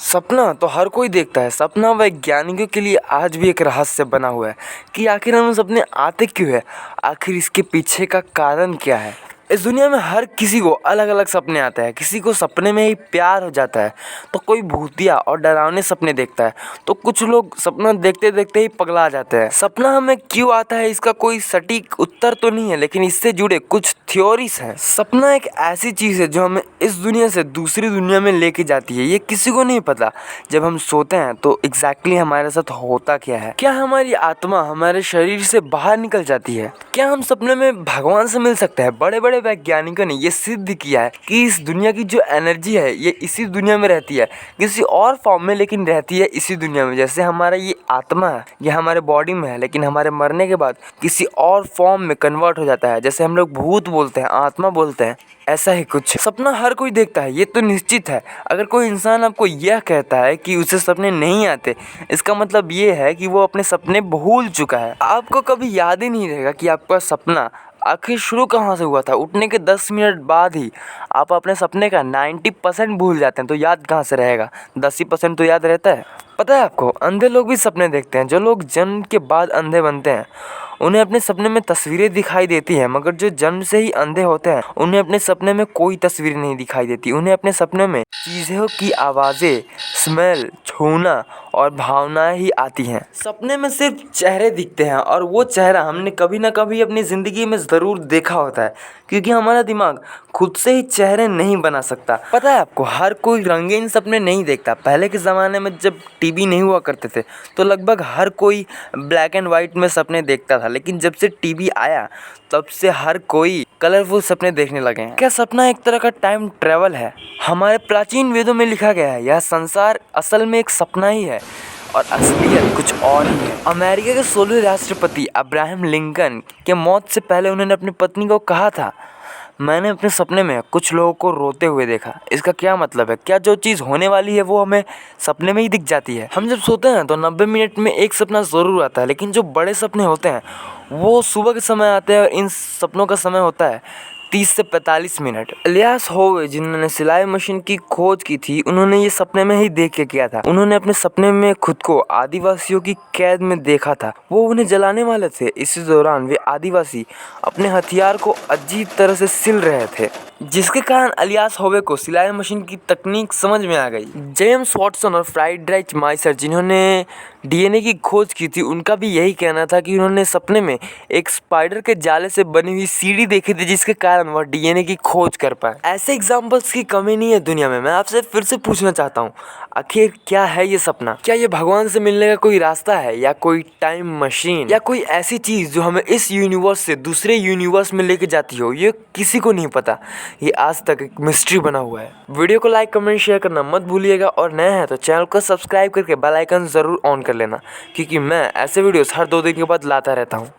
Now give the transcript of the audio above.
सपना तो हर कोई देखता है। सपना वैज्ञानिकों के लिए आज भी एक रहस्य बना हुआ है कि आखिर हमें सपने आते क्यों है, आखिर इसके पीछे का कारण क्या है। इस दुनिया में हर किसी को अलग अलग सपने आते हैं। किसी को सपने में ही प्यार हो जाता है, तो कोई भूतिया और डरावने सपने देखता है, तो कुछ लोग सपना देखते देखते ही पगला जाते हैं। सपना हमें क्यों आता है इसका कोई सटीक उत्तर तो नहीं है, लेकिन इससे जुड़े कुछ थ्योरीज हैं। सपना एक ऐसी चीज़ है जो हमें इस दुनिया से दूसरी दुनिया में लेके जाती है। ये किसी को नहीं पता। जब हम सोते हैं तो एग्जैक्टली हमारे साथ होता क्या है। क्या हमारी आत्मा हमारे शरीर से बाहर निकल जाती है? क्या हम सपने में भगवान से मिल सकते हैं? बड़े बड़े वैज्ञानिकों ने ये सिद्ध किया है कि इस दुनिया की जो एनर्जी है ये इसी दुनिया में रहती है, किसी और फॉर्म में, लेकिन रहती है इसी दुनिया में। जैसे हमारा ये आत्मा है, ये हमारे बॉडी में है, लेकिन हमारे मरने के बाद किसी और फॉर्म में कन्वर्ट हो जाता है। जैसे हम लोग भूत बोलते हैं, आत्मा बोलते हैं, ऐसा ही कुछ। सपना हर कोई देखता है, ये तो निश्चित है। अगर कोई इंसान आपको यह कहता है कि उसे सपने नहीं आते, इसका मतलब ये है कि वो अपने सपने भूल चुका है। आपको कभी याद ही नहीं रहेगा कि आपका सपना आखिर शुरू कहाँ से हुआ था। उठने के 10 मिनट बाद ही आप अपने सपने का 90% भूल जाते हैं, तो याद कहाँ से रहेगा? 10% तो याद रहता है। पता है आपको, अंधे लोग भी सपने देखते हैं। जो लोग जन्म के बाद अंधे बनते हैं उन्हें अपने सपने में तस्वीरें दिखाई देती हैं, मगर जो जन्म से ही अंधे होते हैं उन्हें अपने सपने में कोई तस्वीर नहीं दिखाई देती। उन्हें अपने सपने में चीज़ों की आवाज़ें, स्मेल, छूना और भावनाएं ही आती हैं। सपने में सिर्फ चेहरे दिखते हैं, और वो चेहरा हमने कभी ना कभी अपनी ज़िंदगी में ज़रूर देखा होता है, क्योंकि हमारा दिमाग खुद से ही चेहरे नहीं बना सकता। पता है आपको, हर कोई रंगीन सपने नहीं देखता। पहले के ज़माने में जब टीवी नहीं हुआ करते थे तो लगभग हर कोई ब्लैक एंड वाइट में सपने देखता था, लेकिन जब से टीवी आया तब से हर कोई कलरफुल सपने देखने लगे हैं। क्या सपना एक तरह का टाइम ट्रेवल है? हमारे प्राचीन वेदों में लिखा गया है यह संसार असल में एक सपना ही है और असलियत कुछ और ही है। अमेरिका के 16वें राष्ट्रपति अब्राहम लिंकन के मौत से पहले उन्होंने अपनी पत्नी को कहा था, मैंने अपने सपने में कुछ लोगों को रोते हुए देखा। इसका क्या मतलब है? क्या जो चीज़ होने वाली है वो हमें सपने में ही दिख जाती है? हम जब सोते हैं तो 90 मिनट में एक सपना ज़रूर आता है, लेकिन जो बड़े सपने होते हैं वो सुबह के समय आते हैं, और इन सपनों का समय होता है 30 से 45 मिनट। इलियास होवे, जिन्होंने सिलाई मशीन की खोज की थी, उन्होंने ये सपने में ही देख के किया था। उन्होंने अपने सपने में खुद को आदिवासियों की कैद में देखा था। वो उन्हें जलाने वाले थे। इसी दौरान वे आदिवासी अपने हथियार को अजीब तरह से सिल रहे थे, जिसके कारण इलियास होवे को सिलाई मशीन की तकनीक समझ में आ गई। जेम्स वॉटसन और फ्राइडराइच माइसर, जिन्होंने डीएनए की खोज की थी, उनका भी यही कहना था कि उन्होंने सपने में एक स्पाइडर के जाले से बनी हुई सीढ़ी देखी थी, जिसके कारण वह डीएनए की खोज कर पाए। ऐसे एग्जाम्पल्स की कमी नहीं है दुनिया में। मैं आपसे फिर से पूछना चाहता हूँ, आखिर क्या है ये सपना? क्या ये भगवान से मिलने का कोई रास्ता है, या कोई टाइम मशीन, या कोई ऐसी चीज़ जो हमें इस यूनिवर्स से दूसरे यूनिवर्स में लेके जाती हो? ये किसी को नहीं पता। ये आज तक एक मिस्ट्री बना हुआ है। वीडियो को लाइक, कमेंट, शेयर करना मत भूलिएगा, और नए हैं तो चैनल को सब्सक्राइब करके बेल आइकन ज़रूर ऑन कर लेना, क्योंकि मैं ऐसे वीडियोस हर 2 दिन के बाद लाता रहता हूँ।